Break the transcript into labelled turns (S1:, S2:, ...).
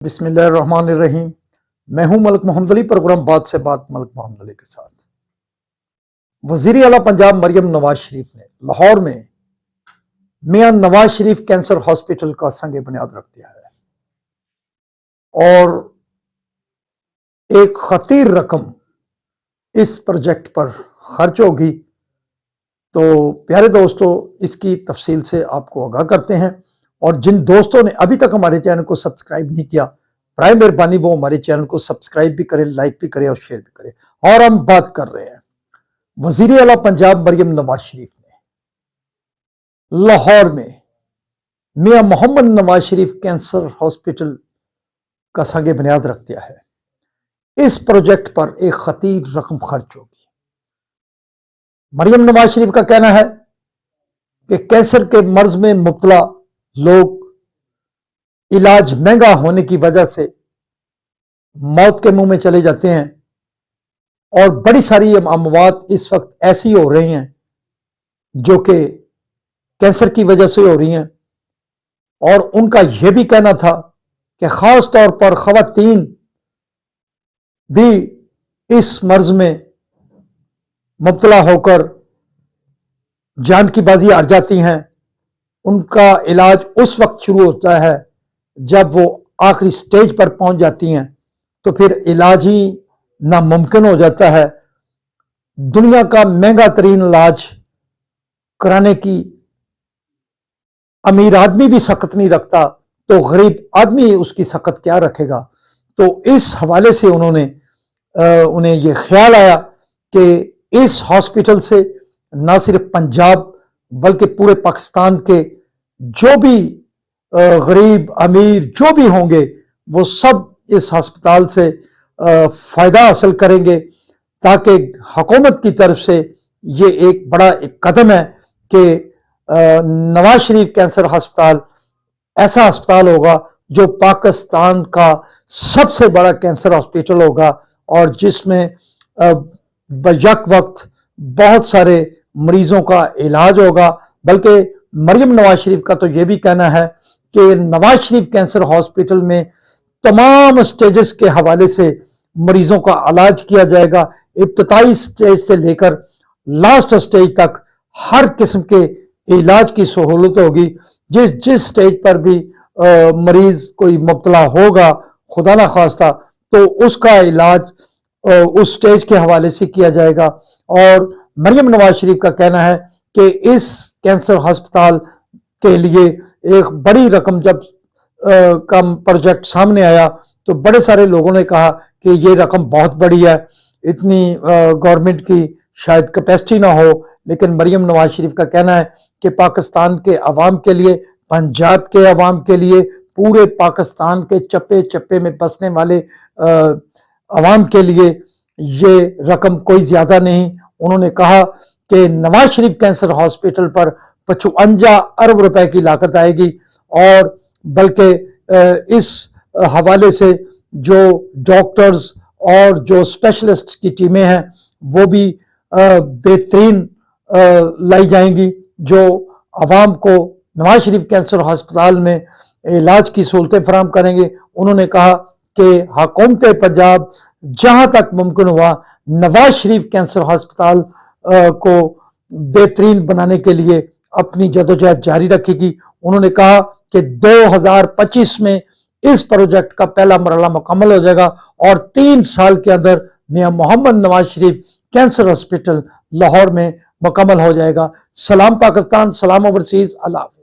S1: بسم اللہ الرحمن الرحیم۔ میں ہوں ملک محمد علی، پروگرام بات سے بات ملک محمد علی کے ساتھ۔ وزیر اعلیٰ پنجاب مریم نواز شریف نے لاہور میں میاں نواز شریف کینسر ہاسپٹل کا سنگ بنیاد رکھ دیا ہے اور ایک خطیر رقم اس پروجیکٹ پر خرچ ہوگی۔ تو پیارے دوستو، اس کی تفصیل سے آپ کو آگاہ کرتے ہیں، اور جن دوستوں نے ابھی تک ہمارے چینل کو سبسکرائب نہیں کیا، برائے مہربانی وہ ہمارے چینل کو سبسکرائب بھی کریں، لائک بھی کریں اور شیئر بھی کریں۔ اور ہم بات کر رہے ہیں وزیر اعلیٰ پنجاب مریم نواز شریف نے لاہور میں میاں محمد نواز شریف کینسر ہاسپٹل کا سنگ بنیاد رکھ دیا ہے۔ اس پروجیکٹ پر ایک خطیر رقم خرچ ہوگی۔ مریم نواز شریف کا کہنا ہے کہ کینسر کے مرض میں مبتلا لوگ علاج مہنگا ہونے کی وجہ سے موت کے منہ میں چلے جاتے ہیں، اور بڑی ساری اموات اس وقت ایسی ہو رہی ہیں جو کہ کینسر کی وجہ سے ہو رہی ہیں۔ اور ان کا یہ بھی کہنا تھا کہ خاص طور پر خواتین بھی اس مرض میں مبتلا ہو کر جان کی بازی ہار جاتی ہیں۔ ان کا علاج اس وقت شروع ہوتا ہے جب وہ آخری سٹیج پر پہنچ جاتی ہیں، تو پھر علاج ہی ناممکن ہو جاتا ہے۔ دنیا کا مہنگا ترین علاج کرانے کی امیر آدمی بھی سخت نہیں رکھتا، تو غریب آدمی اس کی سخت کیا رکھے گا۔ تو اس حوالے سے انہیں یہ خیال آیا کہ اس ہاسپٹل سے نہ صرف پنجاب بلکہ پورے پاکستان کے جو بھی غریب امیر جو بھی ہوں گے، وہ سب اس ہسپتال سے فائدہ حاصل کریں گے، تاکہ حکومت کی طرف سے یہ ایک بڑا قدم ہے کہ نواز شریف کینسر ہسپتال ایسا ہسپتال ہوگا جو پاکستان کا سب سے بڑا کینسر ہاسپٹل ہوگا، اور جس میں بیک وقت بہت سارے مریضوں کا علاج ہوگا۔ بلکہ مریم نواز شریف کا تو یہ بھی کہنا ہے کہ نواز شریف کینسر ہاسپٹل میں تمام سٹیجز کے حوالے سے مریضوں کا علاج کیا جائے گا، ابتدائی سٹیج سے لے کر لاسٹ سٹیج تک ہر قسم کے علاج کی سہولت ہوگی۔ جس سٹیج پر بھی مریض کوئی مبتلا ہوگا خدا نہ خواستہ، تو اس کا علاج اس سٹیج کے حوالے سے کیا جائے گا۔ اور مریم نواز شریف کا کہنا ہے کہ اس کینسر ہسپتال کے لیے ایک بڑی رقم جب کا پروجیکٹ سامنے آیا، تو بڑے سارے لوگوں نے کہا کہ یہ رقم بہت بڑی ہے، اتنی گورنمنٹ کی شاید کیپیسٹی نہ ہو۔ لیکن مریم نواز شریف کا کہنا ہے کہ پاکستان کے عوام کے لیے، پنجاب کے عوام کے لیے، پورے پاکستان کے چپے چپے میں بسنے والے عوام کے لیے یہ رقم کوئی زیادہ نہیں۔ انہوں نے کہا کہ نواز شریف کینسر ہاسپٹل پر 55 ارب روپے کی لاگت آئے گی، اور بلکہ اس حوالے سے جو ڈاکٹرز اور جو اسپیشلسٹ کی ٹیمیں ہیں وہ بھی بہترین لائی جائیں گی، جو عوام کو نواز شریف کینسر ہسپتال میں علاج کی سہولتیں فراہم کریں گے۔ انہوں نے کہا کہ حکومت پنجاب جہاں تک ممکن ہوا نواز شریف کینسر ہسپتال کو بہترین بنانے کے لیے اپنی جدوجہد جاری رکھے گی۔ انہوں نے کہا کہ 2025 میں اس پروجیکٹ کا پہلا مرحلہ مکمل ہو جائے گا، اور 3 سال کے اندر میاں محمد نواز شریف کینسر ہاسپٹل لاہور میں مکمل ہو جائے گا۔ سلام پاکستان، سلام اوورسیز، اللہ حافظ۔